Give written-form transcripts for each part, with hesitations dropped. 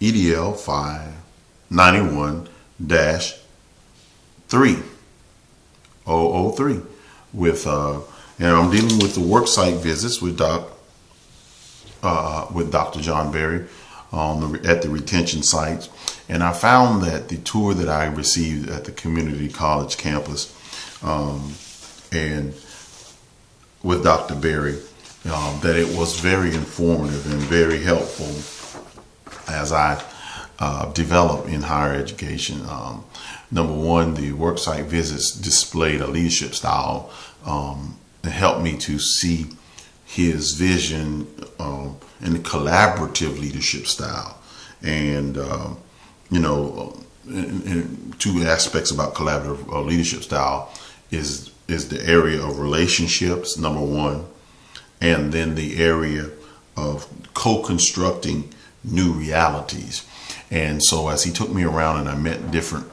EDL 591-3 with and I'm dealing with the worksite visits with Dr. John Berry at the retention sites. And I found that the tour that I received at the community college campus and with Dr. Berry, that it was very informative and very helpful as I develop in higher education. Number one, the worksite visits displayed a leadership style and helped me to see his vision and the collaborative leadership style. And, two aspects about collaborative leadership style is the area of relationships, number one, and then the area of co-constructing new realities. And so as he took me around and I met different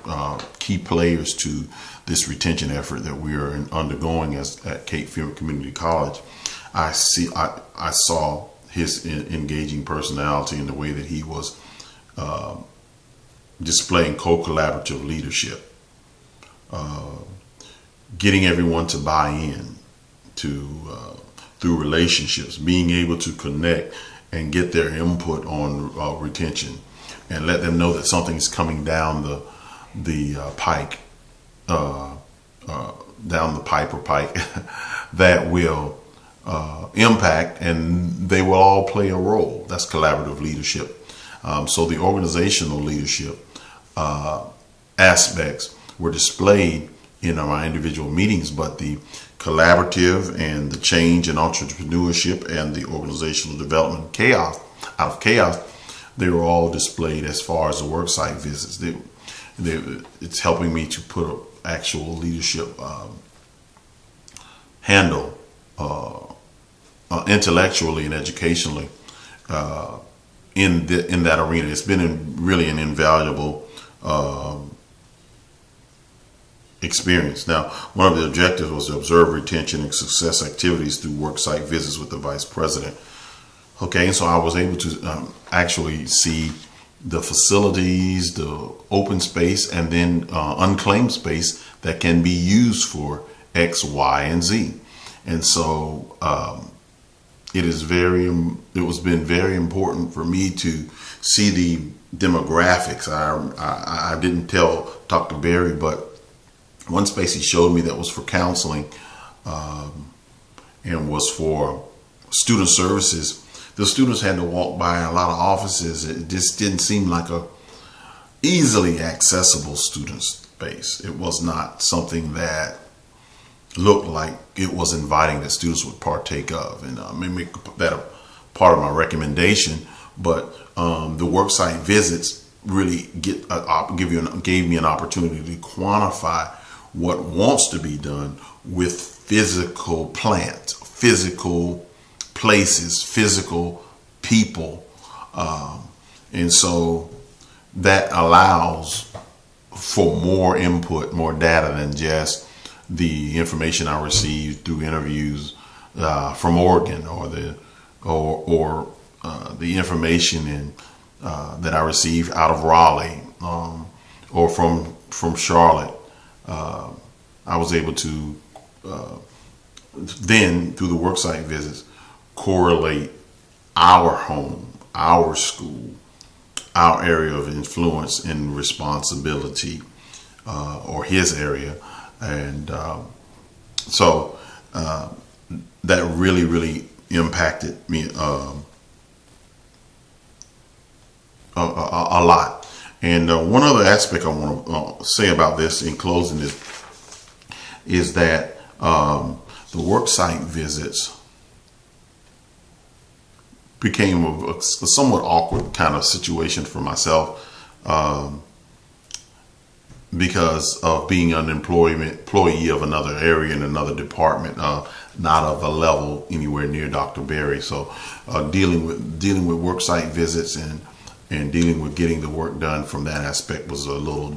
key players to this retention effort that we are undergoing at Cape Fear Community College, I saw his engaging personality and the way that he was displaying co-collaborative leadership, getting everyone to buy in through relationships, being able to connect and get their input on retention, and let them know that something's coming down the pike, down the pipe or pike that will impact, and they will all play a role. That's collaborative leadership. So the organizational leadership aspects were displayed in my individual meetings, but the collaborative and the change and entrepreneurship and the organizational development out of chaos, they were all displayed as far as the worksite visits. It's helping me to put an actual leadership handle intellectually and educationally in that arena. It's been really an invaluable experience. Now, one of the objectives was to observe retention and success activities through worksite visits with the vice president. Okay, and so I was able to actually see the facilities, the open space, and then unclaimed space that can be used for X, Y, and Z. And so it has been very important for me to see the demographics. I didn't tell Dr. Berry, but one space he showed me that was for counseling and was for student services. The students had to walk by a lot of offices. It just didn't seem like a easily accessible student space. It was not something that looked like it was inviting that students would partake of. And I may make that a part of my recommendation, but the worksite visits really gave me an opportunity to quantify what wants to be done with physical plants, physical places, physical people. And so that allows for more input, more data than just the information I received through interviews from Oregon, or the information that I received out of Raleigh or from Charlotte. I was able to then, through the worksite visits, correlate our home, our school, our area of influence and responsibility, or his area. And so that really impacted me a lot. And one other aspect I want to say about this in closing is that the worksite visits became a somewhat awkward kind of situation for myself because of being an employee of another area in another department, not of a level anywhere near Dr. Berry. So dealing with worksite visits and dealing with getting the work done from that aspect was a little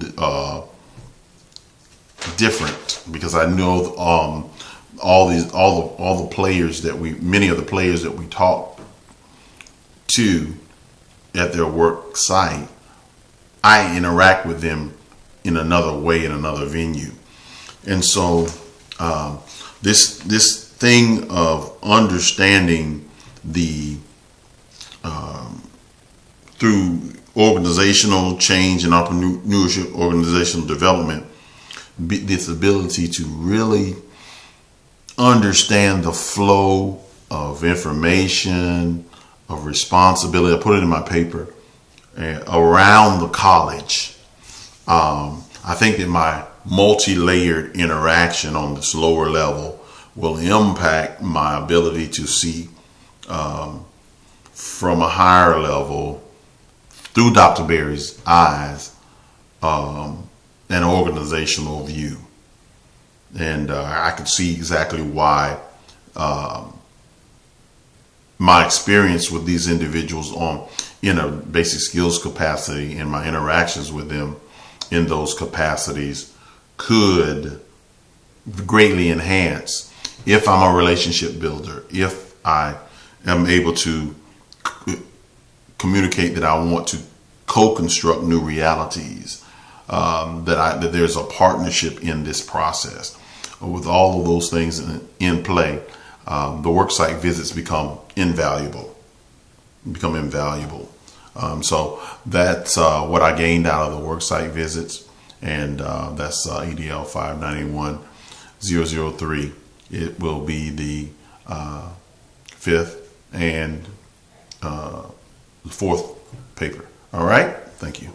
different, because I know many of the players that we talked to at their work site, I interact with them in another way, in another venue. And so this thing of understanding the through organizational change and entrepreneurship, organizational development, this ability to really understand the flow of information, of responsibility. I put it in my paper around the college. I think that my multi-layered interaction on this lower level will impact my ability to see from a higher level through Dr. Berry's eyes an organizational view. And I could see exactly why my experience with these individuals in a basic skills capacity and my interactions with them in those capacities could greatly enhance if I'm a relationship builder, if I am able to communicate that I want to co-construct new realities, that there's a partnership in this process. With all of those things in play, the worksite visits become invaluable. So that's what I gained out of the worksite visits, and that's EDL 591003. It will be the fifth and the fourth paper. All right. Thank you.